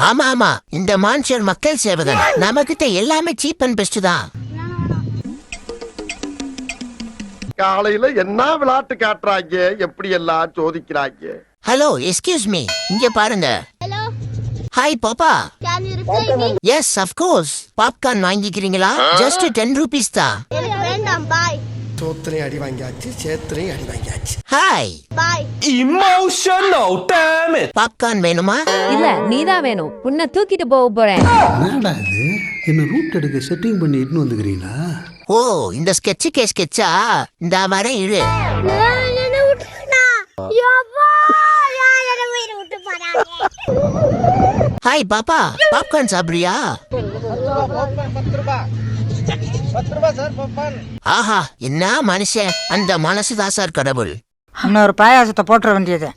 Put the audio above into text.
ஆமா ஆமா, இந்த மான்சர் மக்கள் சேவைதான். நம்ம கிட்ட எல்லாமே சீப் அண்ட் பெஸ்ட் தான். காலையில என்ன விளையாட்டு காட்டுறாங்க, எப்படி எல்லாம் சோதிக்கிறாங்க. ஹலோ, எக்ஸ்கியூஸ் மீ, இங்க பாருங்க. Hello, ஹாய் பாப்பா. can you reply me? Yes of course. Popcorn வாங்கிக்கிறீங்களா? ஜஸ்ட் 10 ரூபீஸ் தான். எனக்கு வேண்டாம், bye. சோத்திரையும் அடி வாங்கியாச்சு, சேத்திரையும் அடி வாங்கியாச்சு. Hi. Bye. Emotional, damn it! Popcorn வேணுமா? இல்ல நீதான் வேணும். உன்னை தூக்கிட்டு போக போறேன். என்னடா இது, என்ன ரூட் எடுக்க செட்டிங் பண்ணி இட்டுன்னு வந்துக்கிறீங்களா? ஓ, இந்த ஸ்கெட்சுக்கே ஸ்கெட்சா? இந்த வரேன் இரு. என்னை விட்டுருண்ணா. யப்பா, என்னை உயிரை விட்டு போறாங்க. ஹாய் பாப்பா, பாப்கார்ன் சாப்பிடுறியா? ஆஹா, என்ன மனுஷன், அந்த மனசுதான் சார் கடவுள். இன்னொரு பாயாசத்தை போட்டுற வேண்டியது.